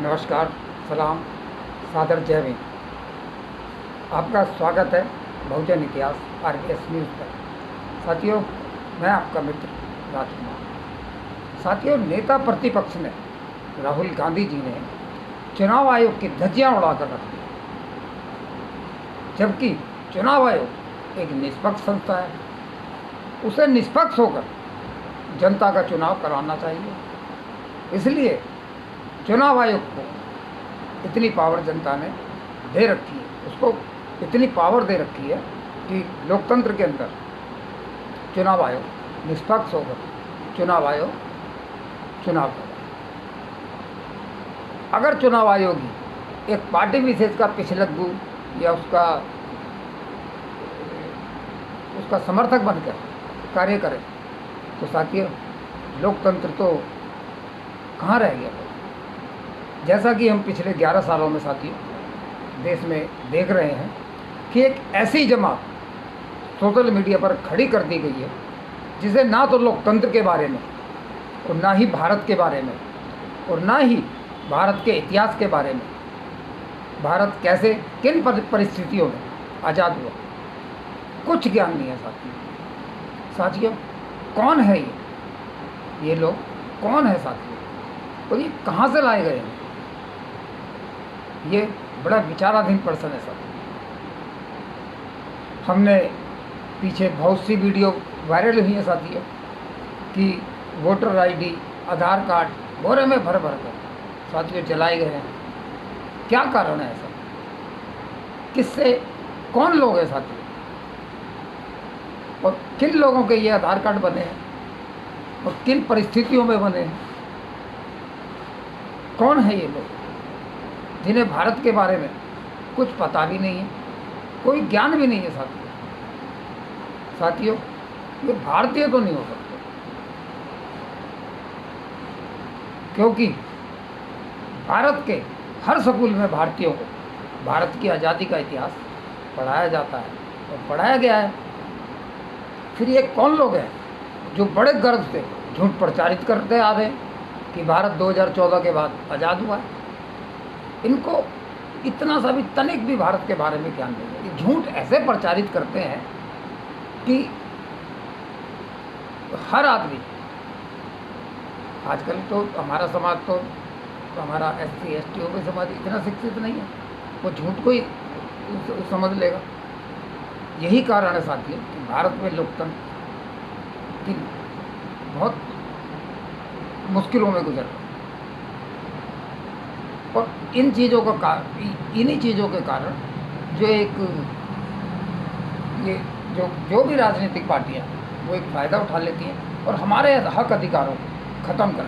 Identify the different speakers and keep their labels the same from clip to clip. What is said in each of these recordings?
Speaker 1: नमस्कार, सलाम, सादर जय भीम। आपका स्वागत है बहुजन इतिहास RBS न्यूज़ पर। साथियों, मैं आपका मित्र राजकुमार। साथियों, नेता प्रतिपक्ष ने राहुल गांधी जी ने चुनाव आयोग की धज्जियां उड़ाकर रख दी, जबकि चुनाव आयोग एक निष्पक्ष संस्था है। उसे निष्पक्ष होकर जनता का चुनाव कराना चाहिए। इसलिए चुनाव आयोग को इतनी पावर जनता ने दे रखी है, उसको इतनी पावर दे रखी है कि लोकतंत्र के अंदर चुनाव आयोग निष्पक्ष होकर चुनाव आयोग चुनाव करे। अगर चुनाव आयोग ही एक पार्टी विशेष का पिछलग्गू या उसका समर्थक बनकर कार्य करे तो साथियों, लोकतंत्र तो कहाँ रह गया। जैसा कि हम पिछले 11 सालों में साथियों देश में देख रहे हैं कि एक ऐसी जमात सोशल मीडिया पर खड़ी कर दी गई है जिसे ना तो लोकतंत्र के बारे में और ना ही भारत के बारे में और ना ही भारत के इतिहास के बारे में, भारत कैसे किन परिस्थितियों में आज़ाद हुआ, कुछ ज्ञान नहीं है साथियों। कौन है ये लोग कौन है साथियों, और ये कहाँ से लाए गए हैं? ये बड़ा विचाराधीन पर्सन है साथियों। हमने पीछे बहुत सी वीडियो वायरल हुई है साथियों कि वोटर ID, आधार कार्ड बोरे में भर भर कर साथियों जलाए गए हैं। क्या कारण है ऐसा? किससे, कौन लोग हैं साथियों, और किन लोगों के ये आधार कार्ड बने हैं और किन परिस्थितियों में बने हैं? कौन है ये लोग जिन्हें भारत के बारे में कुछ पता भी नहीं है, कोई ज्ञान भी नहीं है साथियों, ये भारतीय तो नहीं हो सकते, क्योंकि भारत के हर स्कूल में भारतीयों को भारत की आज़ादी का इतिहास पढ़ाया जाता है और पढ़ाया गया है। फिर ये कौन लोग हैं जो बड़े गर्व से झूठ प्रचारित करते आ रहे हैं कि भारत 2014 के बाद आज़ाद हुआ है? इनको इतना सा भी तनिक भी भारत के बारे में ज्ञान नहीं है। ये झूठ ऐसे प्रचारित करते हैं कि हर आदमी, आजकल तो हमारा समाज तो हमारा SC ST OBC समाज इतना शिक्षित नहीं है, वो झूठ को ही समझ लेगा। यही कारण है साथियों कि भारत में लोकतंत्र की बहुत मुश्किलों में गुजर रहा है। और इन्हीं चीज़ों के कारण जो भी राजनीतिक पार्टियां वो एक फ़ायदा उठा लेती हैं और हमारे हक अधिकारों को ख़त्म कर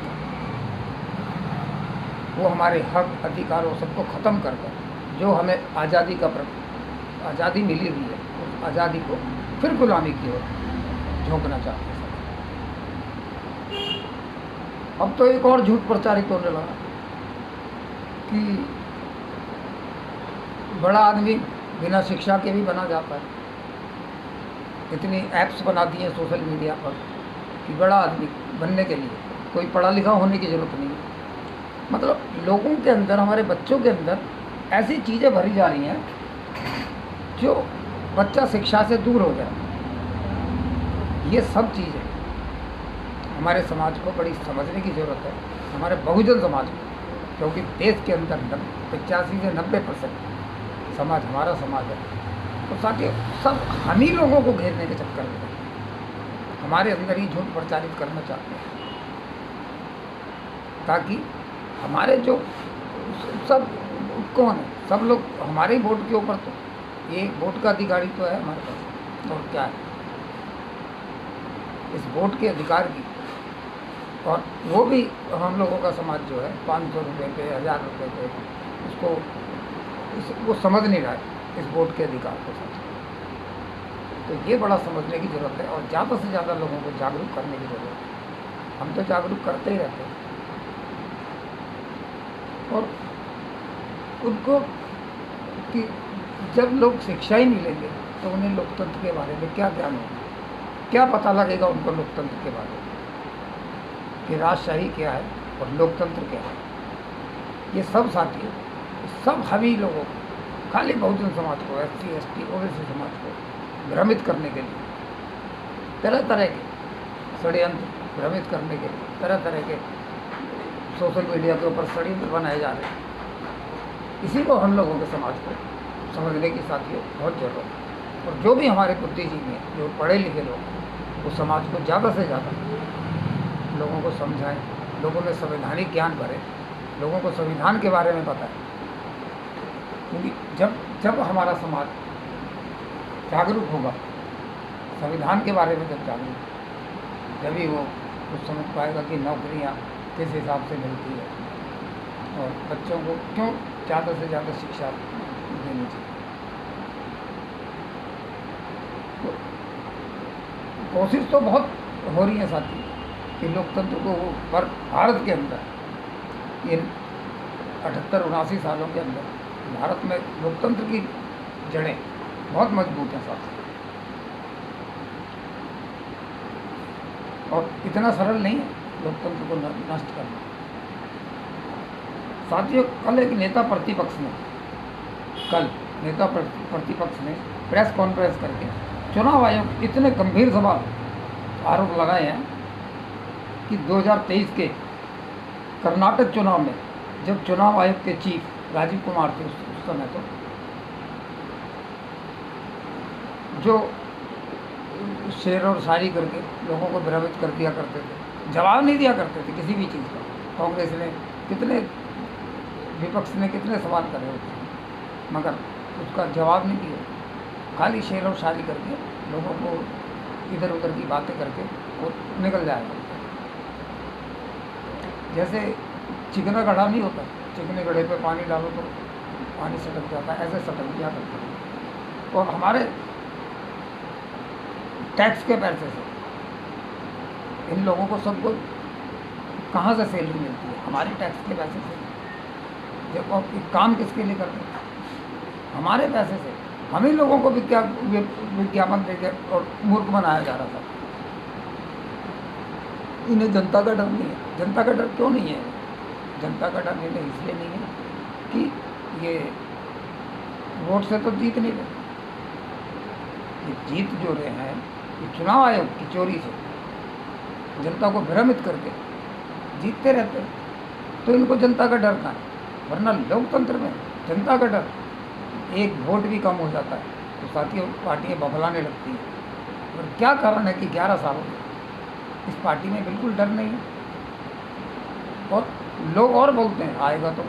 Speaker 1: वो हमारे हक अधिकारों सबको ख़त्म कर जो हमें आज़ादी मिली हुई है, उस आज़ादी को फिर गुलामी की ओर झोंकना चाहते हैं। अब तो एक और झूठ प्रचारित होने लगा कि बड़ा आदमी बिना शिक्षा के भी बना जाता है। इतनी ऐप्स बना दी हैं सोशल मीडिया पर कि बड़ा आदमी बनने के लिए कोई पढ़ा लिखा होने की ज़रूरत नहीं है। मतलब लोगों के अंदर, हमारे बच्चों के अंदर ऐसी चीज़ें भरी जा रही हैं जो बच्चा शिक्षा से दूर हो जाए। ये सब चीज़ें हमारे समाज को बड़ी समझने की ज़रूरत है, हमारे बहुजन समाज को, क्योंकि देश के अंदर 85 से 90% समाज हमारा समाज है। तो साथियों, सब हम ही लोगों को घेरने के चक्कर में हमारे अंदर ही झूठ प्रचारित करना चाहते हैं, ताकि हमारे जो सब कौन है, सब लोग हमारे ही वोट के ऊपर, तो ये वोट का अधिकारी तो है हमारे पास, और क्या है इस वोट के अधिकार की। और वो भी हम लोगों का समाज जो है 500 रुपये पे, 1000 रुपये पे वो समझ नहीं रहा है इस वोट के अधिकार को समझ। तो ये बड़ा समझने की ज़रूरत है और ज़्यादा से ज़्यादा लोगों को जागरूक करने की ज़रूरत है। हम तो जागरूक करते ही रहते हैं, और उनको कि जब लोग शिक्षा ही नहीं लेंगे तो उन्हें लोकतंत्र के बारे में क्या ज्ञान होगा, क्या पता लगेगा उनको लोकतंत्र के बारे में कि राजशाही क्या है और लोकतंत्र क्या है। ये सब साथी, सब हामी लोगों को, खाली बहुजन समाज को, SC ST OBC समाज को भ्रमित करने के लिए तरह तरह के षड्यंत्र, भ्रमित करने के लिए तरह तरह के सोशल मीडिया के ऊपर षड्यंत्र बनाए जा रहे हैं। इसी को हम लोगों के समाज को समझने की साथियों बहुत जरूरत है। और जो भी हमारे बुद्धिजीवी हैं, जो पढ़े लिखे लोग, वो समाज को ज़्यादा से ज़्यादा लोगों को समझाएं, लोगों में संवैधानिक ज्ञान भरें, लोगों को संविधान के बारे में बताएं। क्योंकि जब हमारा समाज जागरूक होगा, संविधान के बारे में जब जागरूक, जब ही वो कुछ समझ पाएगा कि नौकरियां किस हिसाब से मिलती है और बच्चों को क्यों ज़्यादा से ज़्यादा शिक्षा देनी चाहिए। तो कोशिश तो बहुत हो रही है साथी कि लोकतंत्र को, पर भारत के अंदर इन 78-79 सालों के अंदर भारत में लोकतंत्र की जड़ें बहुत मजबूत हैं साथी, और इतना सरल नहीं है लोकतंत्र को नष्ट करना। साथियों, कल नेता प्रतिपक्ष ने प्रेस कॉन्फ्रेंस करके चुनाव आयोग इतने गंभीर सवाल आरोप लगाए हैं कि 2023 के कर्नाटक चुनाव में जब चुनाव आयोग के चीफ राजीव कुमार थे उस समय, तो जो शेर और शायरी करके लोगों को भ्रमित कर दिया करते थे, जवाब नहीं दिया करते थे किसी भी चीज़ का। कांग्रेस ने कितने, विपक्ष ने कितने सवाल करे होते, मगर उसका जवाब नहीं दिया, खाली शेर और शायरी करके लोगों को इधर उधर की बातें करके वो निकल जाएगा। जैसे चिकना गढ़ा नहीं होता, चिकने गढ़े पे पानी डालो तो पानी सटक जाता है, ऐसे सटक दिया करते हैं। और हमारे टैक्स के पैसे से इन लोगों को सबको कहाँ से सैलरी मिलती है? हमारे टैक्स के पैसे से। जब आप काम किसके लिए करते हैं? हमारे पैसे से। हम ही लोगों को विज्ञापन देकर और मूर्ख बनाया जा रहा था। इन्हें जनता का डर नहीं है। जनता का डर क्यों नहीं है? जनता का डर इन्हें इसलिए नहीं है कि ये वोट से तो जीत नहीं रहे, ये जीत जो रहे हैं ये चुनाव आयोग की चोरी से, जनता को भ्रमित करके जीतते रहते हैं। तो इनको जनता का डर कहाँ है? वरना लोकतंत्र में जनता का डर, एक वोट भी कम हो जाता है तो साथियों पार्टियाँ बबलाने लगती हैं। और क्या कारण है कि 11 सालों में इस पार्टी में बिल्कुल डर नहीं है। और लोग और बोलते हैं आएगा तो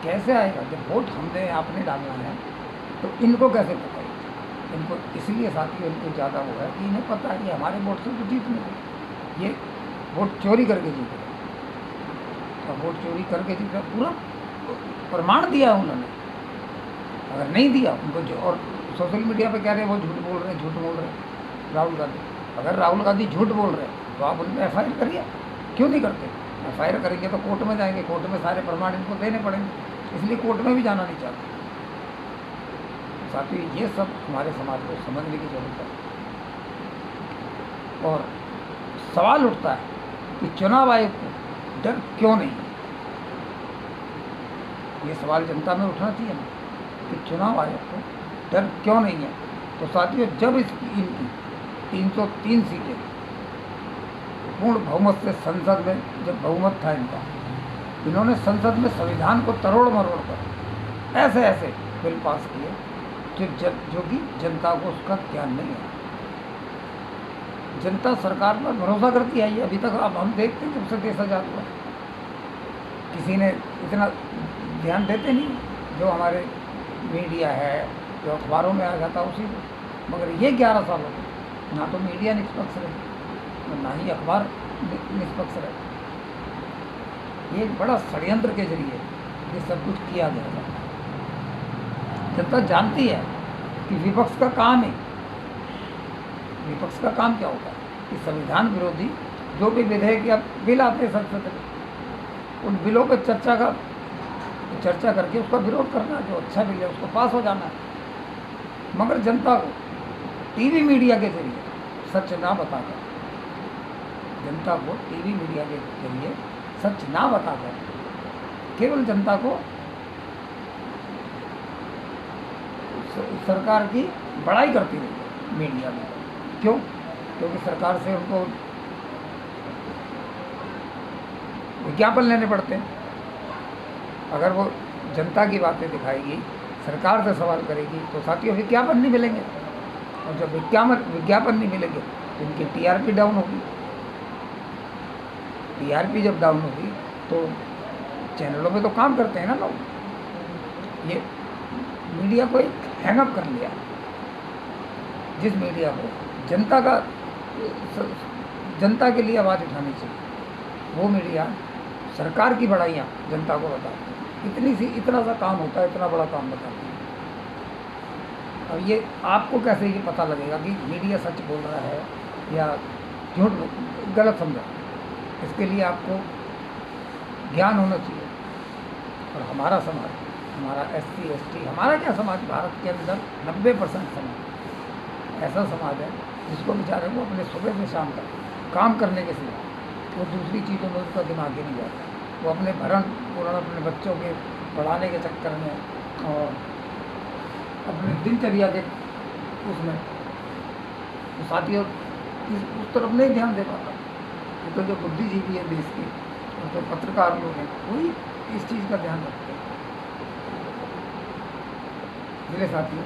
Speaker 1: कैसे आएगा? जब वोट हमने आपने डालना है तो इनको कैसे पता है? इनको इसलिए साथियों इनको ज़्यादा हुआ है कि इन्हें पता है कि हमारे वोट से तो जीत नहीं रहे, ये वोट चोरी करके जीत रहे। तो वोट चोरी करके जीत रहे, पूरा प्रमाण दिया उन्होंने। अगर नहीं दिया उनको जो, और सोशल मीडिया पे कह रहे हैं वो झूठ बोल रहे हैं राहुल गांधी। अगर राहुल गांधी झूठ बोल रहे हैं तो आप उन पर FIR करिए। क्यों नहीं करते? FIR करेंगे तो कोर्ट में जाएंगे, कोर्ट में सारे प्रमाण इनको देने पड़ेंगे, इसलिए कोर्ट में भी जाना नहीं चाहते। साथियों ये सब हमारे समाज को समझने की जरूरत है। और सवाल उठता है कि चुनाव आयोग को डर क्यों नहीं है? ये सवाल जनता में उठना चाहिए ना कि चुनाव आयोग को डर क्यों नहीं है। तो साथियों जब इनकी 303 सीटें पूर्ण बहुमत से संसद में, जब बहुमत था इनका, इन्होंने संसद में संविधान को तरोड़ मरोड़ कर ऐसे बिल पास किए जो कि जनता को उसका ज्ञान नहीं है। जनता सरकार पर भरोसा करती है। ये अभी तक अब हम देखते हैं जब से देश आजाद हुआ, किसी ने इतना ध्यान देते नहीं जो हमारे मीडिया है, जो अखबारों में आ जाता उसी को। मगर ये 11 सालों में ना तो मीडिया निष्पक्ष रहे, ना ही अखबार निष्पक्ष रहे। ये एक बड़ा षड्यंत्र के जरिए ये सब कुछ किया गया था। जनता जानती है कि विपक्ष का काम है, विपक्ष का काम क्या होता है कि संविधान विरोधी जो भी विधेयक या बिल आते हैं संसद में, उन बिलों पर चर्चा करके उसका विरोध करना, जो अच्छा बिल है उसको पास हो जाना है। मगर जनता को टीवी मीडिया के जरिए सच ना बताकर, जनता को टीवी मीडिया के जरिए सच ना बताकर केवल जनता को सरकार की बड़ाई करती रही मीडिया में। क्यों? क्योंकि सरकार से उनको विज्ञापन लेने पड़ते हैं। अगर वो जनता की बातें दिखाएगी, सरकार से सवाल करेगी, तो साथियों विज्ञापन नहीं मिलेंगे, और जब विज्ञापन नहीं मिलेंगे तो इनकी टीआरपी डाउन होगी। टीआरपी जब डाउन होगी तो चैनलों में तो काम करते हैं ना लोग। ये मीडिया को एक हैंगअप कर लिया। जिस मीडिया को जनता के लिए आवाज़ उठानी चाहिए, वो मीडिया सरकार की बड़ाइयाँ जनता को बताती है। इतना सा काम होता है, इतना बड़ा काम बताती है। अब ये आपको कैसे ये पता लगेगा कि मीडिया सच बोल रहा है या झूठ, गलत समझा? इसके लिए आपको ज्ञान होना चाहिए। और हमारा समाज, हमारा SC ST, हमारा क्या समाज, भारत के अंदर 90% समाज ऐसा समाज है जिसको बेचारे को अपने सुबह से शाम तक काम करने के सिवा वो दूसरी चीज़ों में उसका दिमाग ही नहीं जाता। वो अपने भरण पोषण, अपने बच्चों के पढ़ाने के चक्कर में और अपने दिनचर्या के उसमें तो साथियों उस तरफ नहीं ध्यान दे पाता। ये तो जो बुद्धिजीवी है देश के और जो पत्रकार लोग हैं वही इस चीज़ का ध्यान रखते हैं। मेरे साथियों,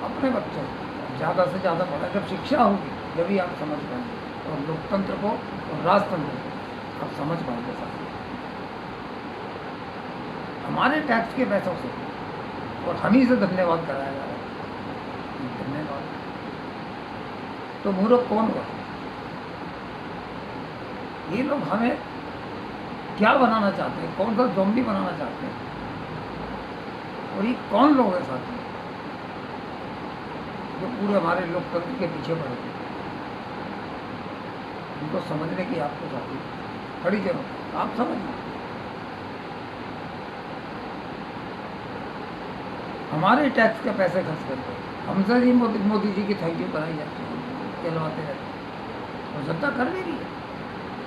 Speaker 1: अपने बच्चों को ज़्यादा से ज़्यादा पढ़ा, जब शिक्षा होगी जब ही आप समझ पाएंगे और लोकतंत्र को और राजतंत्र को आप समझ पाएंगे। साथियों, हमारे टैक्स के पैसों से और हम ही से धन्यवाद कराया जा रहा है। धन्यवाद तो मूर्ख कौन हुआ? ये लोग हमें क्या बनाना चाहते हैं, कौन सा ज़ॉम्बी बनाना चाहते हैं? और ये कौन लोग हैं साथियों जो पूरे हमारे लोकतंत्र के पीछे पड़े हैं? उनको समझने की आपको साथियों बड़ी जरूरत है। आप समझिए, हमारे टैक्स के पैसे खर्च करके हमसे ही मोदी जी की थैंक यू कराई जाती है, कहलवाते रहते हैं और जनता कर भी रही है।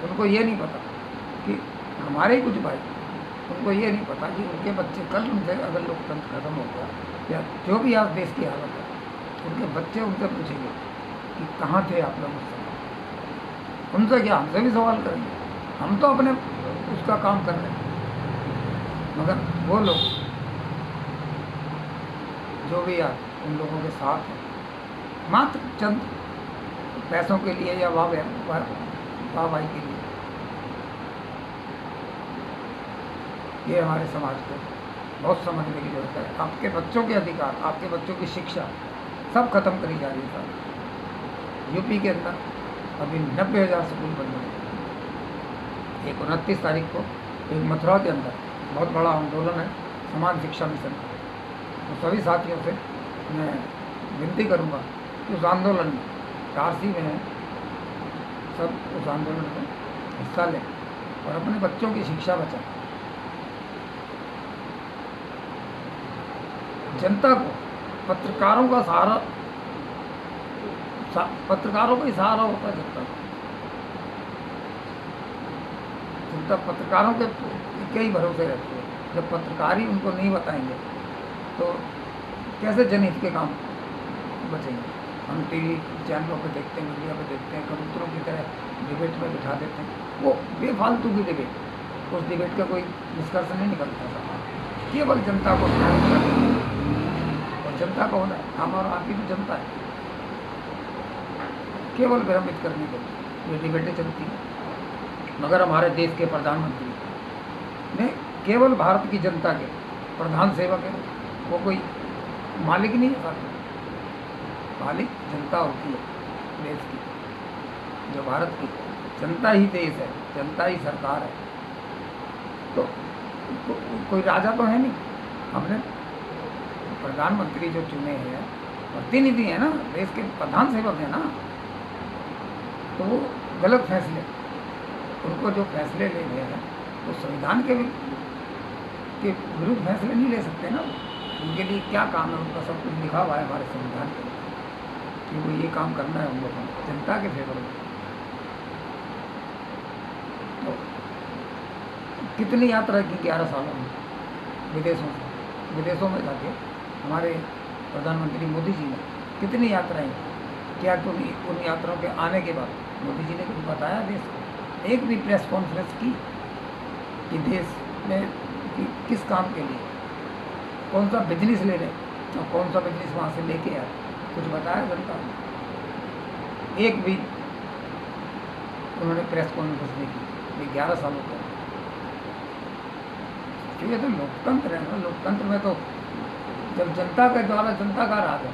Speaker 1: उनको ये नहीं पता कि हमारे ही कुछ भाई, उनको ये नहीं पता कि उनके बच्चे कल उनसे अगर लोकतंत्र खत्म हो गया या जो भी आज देश की हालत है, उनके बच्चे उनसे पूछेंगे कि कहाँ थे आप लोग उस समय। उनसे क्या, हमसे भी सवाल करेंगे। हम तो अपने उसका काम कर रहे हैं, मगर वो लोग जो भी आज उन लोगों के साथ हैं, मात्र चंद पैसों के लिए या वाहवाही के लिए, ये हमारे समाज को बहुत समझने की जरूरत है। आपके बच्चों के अधिकार, आपके बच्चों की शिक्षा सब खत्म करी जा रही है। यूपी के अंदर अभी 90,000 स्कूल बन रहे हैं। 29 तारीख को एक मथुरा के अंदर बहुत बड़ा आंदोलन है समान शिक्षा मिशन का। तो सभी साथियों से मैं विनती करूंगा कि उस आंदोलन में काशी में है, सब उस आंदोलन में हिस्सा लें और अपने बच्चों की शिक्षा बचाएं। जनता को पत्रकारों का सहारा, पत्रकारों का ही सहारा होता है। जनता पत्रकारों के कई भरोसे रहती है। जब पत्रकार ही उनको नहीं बताएंगे तो कैसे जनहित के काम बचेंगे? हम टीवी चैनलों पे देखते हैं, मीडिया पे देखते हैं, कबूतरों की तरह डिबेट में बिठा देते हैं। वो बेफालतू की डिबेट, उस डिबेट का कोई निष्कर्ष नहीं निकलता। केवल जनता को और जनता को होना है, हम और आपकी भी जनता है, केवल भ्रमित करने के लिए ये डिबेटें चलती हैं। मगर हमारे देश के प्रधानमंत्री ने केवल भारत की जनता के प्रधान सेवक है, वो कोई मालिक नहीं है। मालिक जनता होती है देश की, जो भारत की जनता ही देश है, जनता ही सरकार है। तो कोई राजा तो है नहीं। हमने प्रधानमंत्री जो चुने हैं प्रतिनिधि है ना, देश के प्रधान सेवक है ना, तो वो गलत फैसले, उनको जो फैसले लेने हैं वो संविधान के विरुद्ध फैसले नहीं ले सकते ना। उनके लिए क्या काम है, उनका सब कुछ लिखा हुआ है हमारे संविधान के कि वो ये काम करना है उन लोगों को जनता के फेवर में। तो कितनी यात्रा की 11 सालों में विदेशों से, विदेशों में जाके हमारे प्रधानमंत्री मोदी जी ने कितनी यात्राएं की। क्या उन यात्राओं के आने के बाद मोदी जी ने कुछ बताया देश को? एक भी प्रेस कॉन्फ्रेंस की कि देश में किस काम के लिए, कौन सा बिजनेस ले रहे और कौन सा बिजनेस वहाँ से लेके आए, कुछ बताया जनता ने? एक भी उन्होंने प्रेस कॉन्फ्रेंस नहीं की। ये 11 सालों तक, क्योंकि तो लोकतंत्र है ना। लोकतंत्र में तो जब जनता के द्वारा जनता का राज है,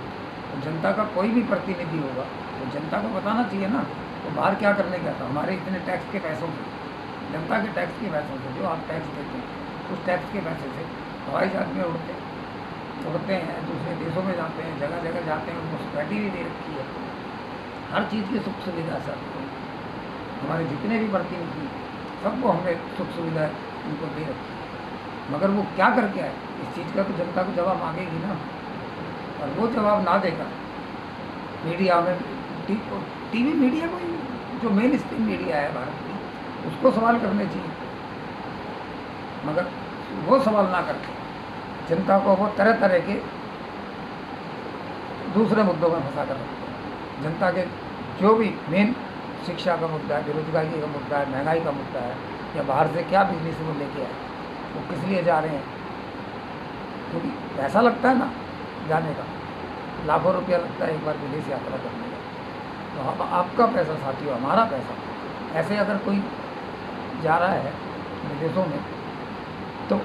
Speaker 1: तो जनता का कोई भी प्रतिनिधि होगा तो जनता को बताना चाहिए ना। तो बाहर क्या करने गया था? हमारे इतने टैक्स के पैसों से, जनता के टैक्स के पैसों से, जो आप टैक्स देते हैं, उस टैक्स के पैसे से हवाई जहाज में उड़ते हैं, दूसरे देशों में जाते हैं, जगह जगह जाते हैं, उनको सिक्योरिटी भी दे रखी है, हर चीज़ की सुख सुविधा सबको। हमारे जितने भी प्रतिनिधि सबको हमने सुख सुविधा उनको दे रखी है। मगर वो क्या करके आए, इस चीज़ का तो जनता को जवाब मांगेगी ना। और वो जवाब ना देकर मीडिया में, टीवी मीडिया को, जो मेन स्ट्रीम मीडिया है भारत की, उसको सवाल करने चाहिए। मगर वो सवाल ना करके जनता को वो तरह तरह के दूसरे मुद्दों में फंसा कर रखते हैं। जनता के जो भी मेन शिक्षा का मुद्दा है, बेरोजगारी का मुद्दा है, महंगाई का मुद्दा है, या बाहर से क्या बिजनेस वो लेके आए, वो किस लिए जा रहे हैं, क्योंकि पैसा लगता है ना जाने का, लाखों रुपया लगता है एक बार विदेश यात्रा करने का। तो अब आपका पैसा साथियों, हमारा पैसा, ऐसे अगर कोई जा रहा है विदेशों में, तो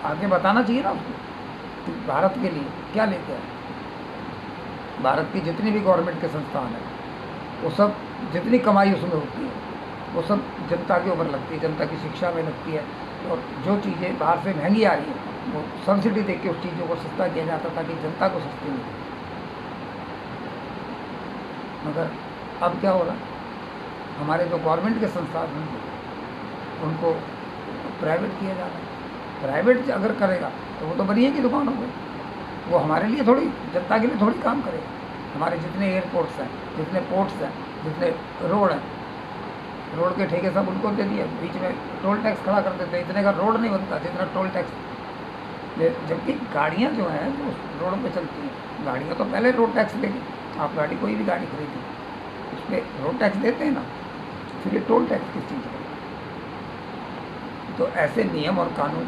Speaker 1: आगे बताना चाहिए ना उसको कि भारत के लिए क्या लेके आए। भारत की जितनी भी गवर्नमेंट के संस्थान हैं, वो सब, जितनी कमाई उसमें होती है, वो सब जनता के ऊपर लगती है, जनता की शिक्षा में लगती है। और जो चीज़ें बाहर से महंगी आ रही हैं, वो सब्सिडी दे के उस चीज़ों को सस्ता किया जाता ताकि जनता को सस्ती मिले। मगर अब क्या हो रहा है, हमारे जो गवर्नमेंट के संस्थान हैं उनको प्राइवेट किया जा रहा है। प्राइवेट अगर करेगा तो वो तो बनिए की दुकान हो गई, वो हमारे लिए थोड़ी, जनता के लिए थोड़ी काम करेगा। हमारे जितने एयरपोर्ट्स हैं, जितने पोर्ट्स हैं, जितने रोड हैं, रोड के ठेके सब उनको दे दिए। बीच में टोल टैक्स खड़ा कर देते, इतने का रोड नहीं बनता जितना टोल टैक्स। जबकि गाड़ियाँ जो हैं जो रोड पे चलती हैं, गाड़ियाँ तो पहले रोड टैक्स लेगी। आप गाड़ी, कोई भी गाड़ी खरीदी, उस पर रोड टैक्स देते हैं ना, फिर ये टोल टैक्स किस चीज़ का? तो ऐसे नियम और कानून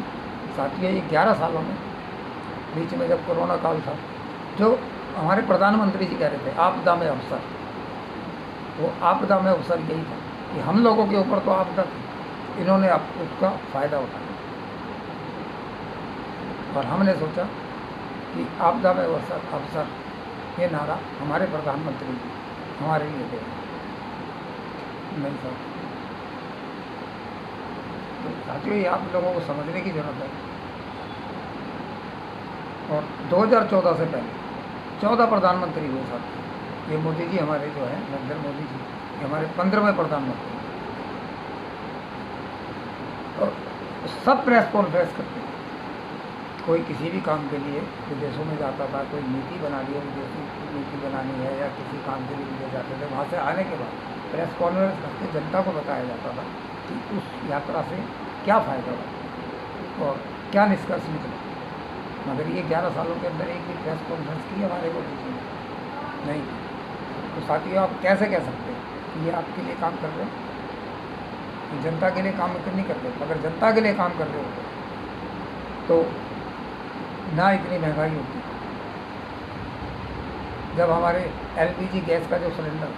Speaker 1: साथियों, ये 11 सालों में, बीच में जब कोरोना काल था, जो हमारे प्रधानमंत्री जी कह रहे थे आपदा में अवसर, वो आपदा में अवसर यही था कि हम लोगों के ऊपर तो आपदा थी, इन्होंने उसका फ़ायदा उठाया। और हमने सोचा कि आपदा में अवसर ये नारा हमारे प्रधानमंत्री जी हमारे लिए दे नहीं सर। तो साथियों, ये आप लोगों को समझने की ज़रूरत है। और 2014 से पहले 14 प्रधानमंत्री हुए साथ। ये मोदी जी हमारे जो है, नरेंद्र मोदी जी, ये हमारे 15वें प्रधानमंत्री। और सब प्रेस कॉन्फ्रेंस करते हैं। कोई किसी भी काम के लिए विदेशों में जाता था, कोई नीति बना ली है, विदेशी नीति बनानी है या किसी काम के लिए विदेश जाते थे, वहाँ से आने के बाद प्रेस कॉन्फ्रेंस करके जनता को बताया जाता था कि उस यात्रा से क्या फ़ायदा हुआ और क्या निष्कर्ष निकला। मगर ये 11 सालों के अंदर एक भी प्रेस कॉन्फ्रेंस की हमारे को किसी ने नहीं की। तो साथियों, आप कैसे कह सकते हैं कि ये आपके लिए काम कर रहे हैं? जनता के लिए काम नहीं कर रहे। अगर जनता के लिए काम कर रहे होते तो ना इतनी महंगाई होती। जब हमारे LPG गैस का जो सिलेंडर,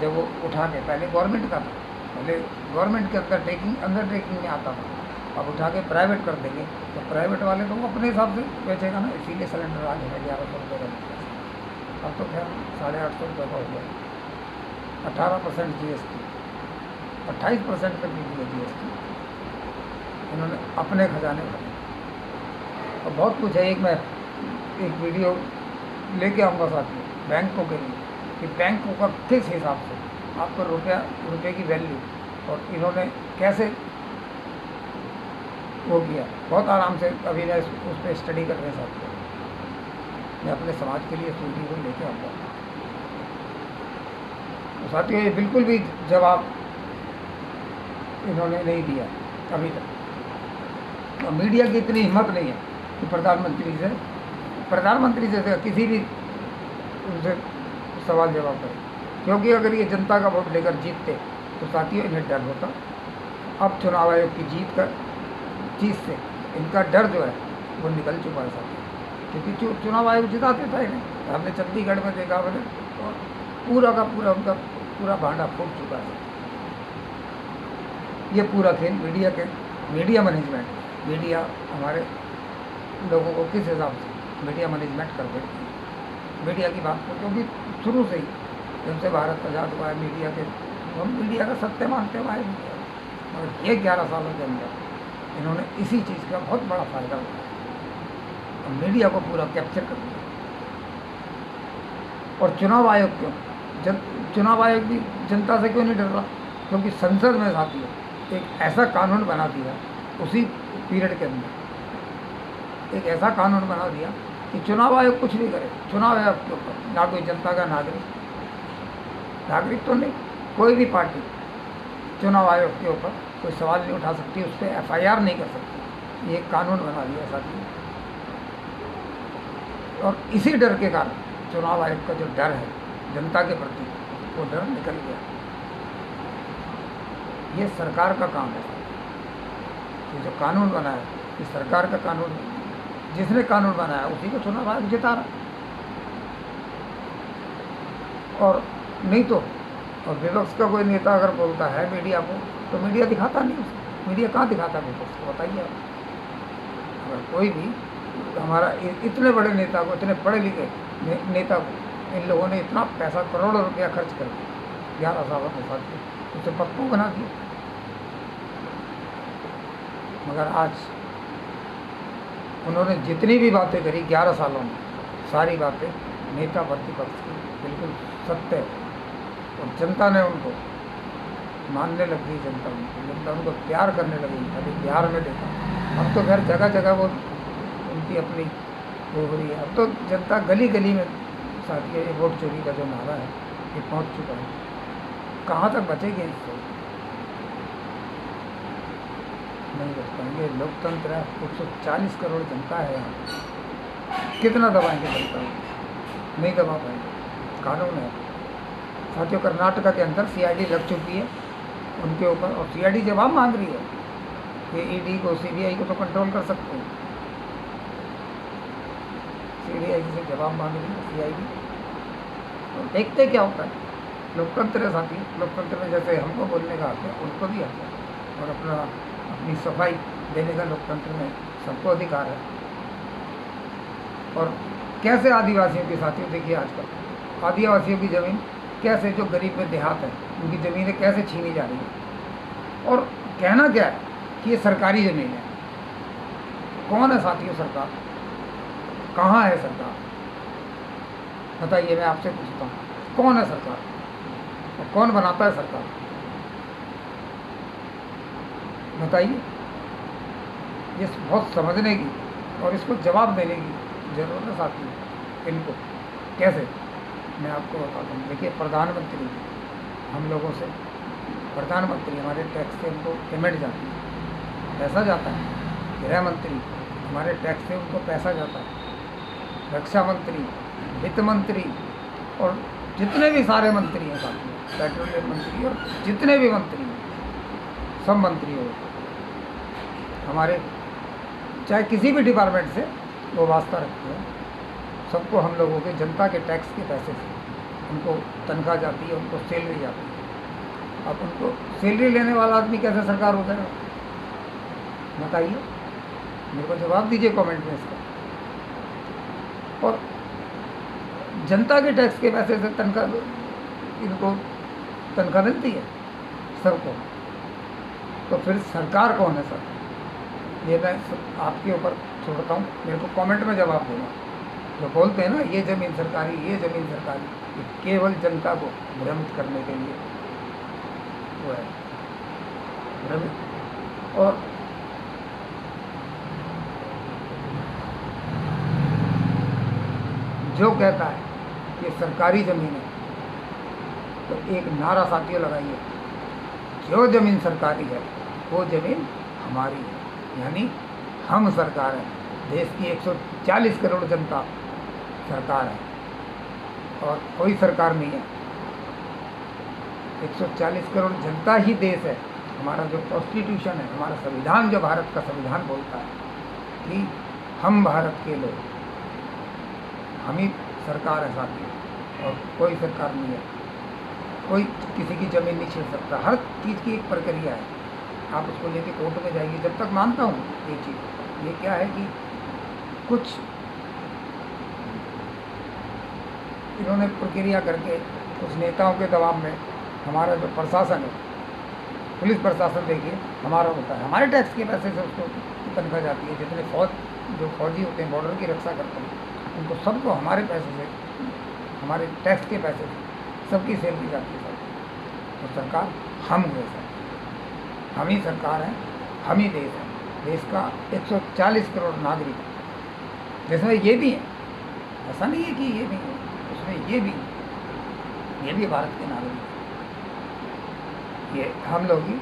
Speaker 1: जब वो उठा के, पहले गवर्नमेंट का था, पहले गवर्नमेंट के अंडरटेकिंग में आता था, अब उठा के प्राइवेट कर देंगे तो प्राइवेट वाले तो वो अपने हिसाब से बेचेगा ना। इसीलिए सिलेंडर आज है 1100 रुपये का। अब तो खैर 850 रुपये का हो गया। 18% GST, 28% तक भी दिया GST इन्होंने अपने खजाने में। और बहुत कुछ है। मैं एक वीडियो लेके आऊँगा साथ में बैंकों के लिए कि बैंकों का किस हिसाब से आपको रुपये की वैल्यू, और इन्होंने कैसे वो किया। बहुत आराम से अभी मैं उस पर स्टडी कर रहे साथ में। मैं अपने समाज के लिए इस वीडियो को लेके आऊँगा। तो साथियों, ये बिल्कुल भी जवाब इन्होंने नहीं दिया अभी तक। और मीडिया की इतनी हिम्मत नहीं है कि प्रधानमंत्री से किसी भी उनसे सवाल जवाब करें, क्योंकि अगर ये जनता का वोट लेकर जीतते तो साथियों इन्हें डर होता। अब चुनाव आयोग की जीत से इनका डर जो है वो निकल चुका है साथियों, क्योंकि चुनाव आयोग जिताते था इन्हें। हमने चंडीगढ़ में देखा बोले, और पूरा का पूरा उनका पूरा भांडा फूट चुका है। ये पूरा खेल मीडिया मैनेजमेंट, मीडिया हमारे लोगों को किस हिसाब से मीडिया मैनेजमेंट कर देती है। मीडिया की बात को क्योंकि शुरू से ही जब से भारत आज़ाद हुआ है मीडिया के, हम मीडिया का सत्य मानते हुए आए मीडिया, और ये 11 सालों के अंदर इन्होंने इसी चीज़ का बहुत बड़ा फ़ायदा उठाया और मीडिया को पूरा कैप्चर कर दिया। और चुनाव आयोग चुनाव आयोग भी जनता से क्यों नहीं डर रहा? क्योंकि संसद में साथियों एक ऐसा कानून बना दिया, उसी पीरियड के अंदर एक ऐसा कानून बना दिया कि चुनाव आयोग कुछ भी करे, चुनाव आयोग के ऊपर ना कोई जनता का नागरिक तो नहीं, कोई भी पार्टी चुनाव आयोग के ऊपर कोई सवाल नहीं उठा सकती, उस पर FIR नहीं कर सकती। ये कानून बना दिया साथियों, और इसी डर के कारण चुनाव आयोग का जो डर है जनता के प्रति, वो डर निकल गया। ये सरकार का काम है, ये जो कानून बना है ये सरकार का कानून है। जिसने कानून बनाया उसी को चुनाव आयोग जिता रहा। और नहीं तो, और विपक्ष का कोई नेता अगर बोलता है मीडिया को, तो मीडिया दिखाता नहीं उसको। मीडिया कहाँ दिखाता विपक्ष को, बताइए आप। अगर कोई भी हमारा इतने बड़े नेता को, इतने पढ़े लिखे नेता को इन लोगों ने इतना पैसा, करोड़ों रुपया खर्च कर 11 सालों के साथ उसे पप्पू बना दिया। मगर आज उन्होंने जितनी भी बातें करी 11 सालों में, सारी बातें नेता प्रतिपक्ष की बिल्कुल सत्य, और जनता ने उनको मानने लग गई। जनता उनको प्यार करने लगी। अभी बिहार में देखा, अब तो घर जगह जगह वो उनकी अपनी हो रही है। अब तो जनता गली गली में साथियों ये वोट चोरी का जो नारा है ये पहुंच चुका है। कहाँ तक बचेंगे इससे? नहीं बच पाएंगे। लोकतंत्र है, 140 करोड़ जनता है यहाँ, कितना दबाएंगे जनता को? नहीं दबा पाएंगे। कानून है साथियों। कर्नाटका के अंदर CID लग चुकी है उनके ऊपर, और CID जवाब मांग रही है कि ED को, CBI को तो कंट्रोल कर सकते हैं, CBI से जवाब मांग रही है CID। तो देखते क्या होता है। लोकतंत्र है साथी, लोकतंत्र में जैसे हमको बोलने का हक है, उनको भी हक है, और अपनी सफाई देने का लोकतंत्र में सबको अधिकार है। और कैसे आदिवासियों के साथियों, देखिए आजकल आदिवासियों की ज़मीन कैसे, जो गरीब में देहात है उनकी ज़मीनें कैसे छीनी जा रही है। और कहना क्या है कि ये सरकारी ज़मीन है। कौन है साथियों सरकार? कहाँ है सरकार? बताइए, मैं आपसे पूछता हूँ, कौन है सरकार और कौन बनाता है सरकार? बताइए। ये बहुत समझने की और इसको जवाब देने की ज़रूरत है साथियों। इनको कैसे, मैं आपको बताता हूँ। देखिए, प्रधानमंत्री हम लोगों से, प्रधानमंत्री हमारे टैक्स से उनको पेमेंट जाती है, पैसा जाता है। गृह मंत्री हमारे टैक्स से उनको पैसा जाता है। रक्षा मंत्री, वित्त मंत्री, और जितने भी सारे मंत्री हैं साथियों, पेट्रोलियम मंत्री और जितने भी मंत्री हैं, सब मंत्री हो हमारे, चाहे किसी भी डिपार्टमेंट से वो वास्ता रखते हैं, सबको हम लोगों के जनता के टैक्स के पैसे से उनको तनख्वाह जाती है, उनको सैलरी जाती है। अब उनको सैलरी लेने वाला आदमी कैसे सरकार हो जाएगा? बताइए, मेरे को जवाब दीजिए कमेंट में इसका। और जनता के टैक्स के पैसे से तनख्वाह, इनको तनख्वाह मिलती है सबको, तो फिर सरकार कौन है सर? ये मैं आपके ऊपर छोड़ता हूँ, मेरे को कमेंट में जवाब देना। जो बोलते हैं ना ये ज़मीन सरकारी, ये ज़मीन सरकारी, ये केवल जनता को भ्रमित करने के लिए वो है, भ्रमित। और जो कहता है कि सरकारी ज़मीन है, तो एक नारा साथियों लगाइए, जो ज़मीन सरकारी है वो ज़मीन हमारी है। यानी हम सरकार है, देश की 140 करोड़ जनता सरकार है और कोई सरकार नहीं है। 140 करोड़ जनता ही देश है। हमारा जो कॉन्स्टिट्यूशन है, हमारा संविधान, जो भारत का संविधान बोलता है कि हम भारत के लोग, हम ही सरकार है साथियों, और कोई सरकार नहीं है। कोई किसी की ज़मीन नहीं छीन सकता। हर चीज़ की एक प्रक्रिया है। आप उसको लेके कोर्ट में जाइए। जब तक मानता हूँ ये चीज़, ये क्या है कि कुछ इन्होंने प्रक्रिया करके कुछ नेताओं के दबाव में हमारा जो प्रशासन है, पुलिस प्रशासन देखिए हमारा होता है, हमारे टैक्स के पैसे से उसको तनख्वाह जाती है। जितने जो फौजी होते हैं, बॉर्डर की रक्षा करते हैं, उनको सबको हमारे पैसे से, हमारे टैक्स के पैसे से सबकी सैलरी जाती है सर। तो सरकार हम हुए सर, हम ही सरकार हैं, हम ही देश हैं। देश का 140 करोड़ नागरिक, जिसमें ये भी है, ऐसा नहीं है कि ये नहीं है, उसमें ये भी भारत के नागरिक हैं। ये हम लोग ही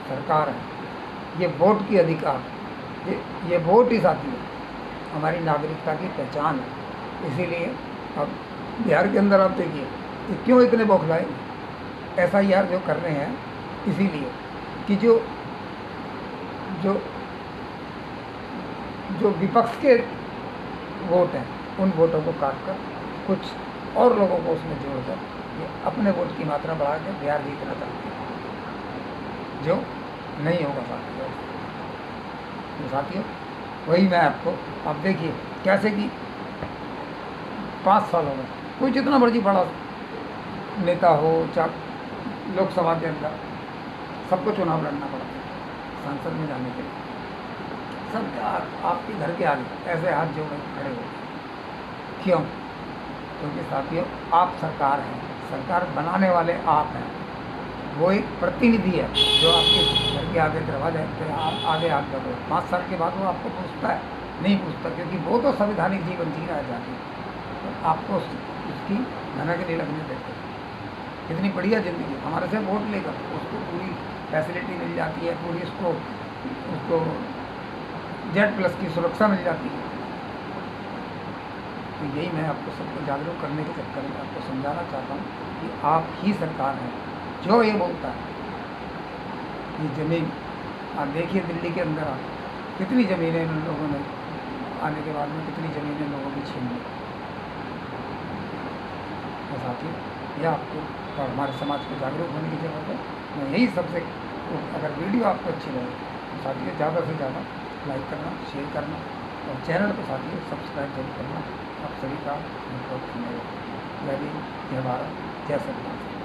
Speaker 1: सरकार है। ये वोट की अधिकार, ये वोट ही साथी है, हमारी नागरिकता की पहचान है। इसीलिए अब बिहार के अंदर आप देखिए कि क्यों इतने बौखलाए SIR जो कर रहे हैं, इसीलिए कि जो विपक्ष के वोट हैं, उन वोटों को काट कर कुछ और लोगों को उसमें जोड़कर ये अपने वोट की मात्रा बढ़ा कर बिहार जीतना चाहते हैं, जो नहीं होगा साथियों। तो साथियों वही मैं आपको, आप देखिए कैसे कि 5 सालों में कोई जितना मर्जी बड़ा नेता हो, चाहे लोकसभा के अंदर, सबको चुनाव लड़ना पड़ा सांसद में जाने के लिए। सब आपके घर के आगे ऐसे हाथ जोड़े खड़े हो। क्यों? क्योंकि साथियों आप सरकार हैं, सरकार बनाने वाले आप हैं। वो एक प्रतिनिधि है जो आपके घर के आगे दरवाजे पे आगे हाथ कर रहे हो। 5 साल के बाद वो आपको पूछता है? नहीं पूछता, क्योंकि वो तो संवैधानिक जीवन जी रहा है जाके, तो आपको उसकी धनक नहीं लगने देते। कितनी बढ़िया ज़िंदगी, हमारे से वोट लेकर उसको पूरी फैसिलिटी मिल जाती है, पूरी उसको Z+ की सुरक्षा मिल जाती है। तो यही मैं आपको सबको जागरूक करने के चक्कर में आपको समझाना चाहता हूँ कि आप ही सरकार हैं। जो ये बोलता है ये ज़मीन, आप देखिए दिल्ली के अंदर आप कितनी ज़मीनें इन लोगों ने आने के बाद में कितनी ज़मीनें लोगों की छीन ली। तो साथियों यह आपको और हमारे समाज को जागरूक होने की ज़रूरत है। मैं यही सबसे, अगर वीडियो आपको अच्छी लगे तो साथियों ज़्यादा से ज़्यादा लाइक करना, शेयर करना और चैनल को साथियों सब्सक्राइब जरूर करना। आप सभी का बहुत बहुत धन्यवाद। जय हिंद, जय भारत, जय संविधान।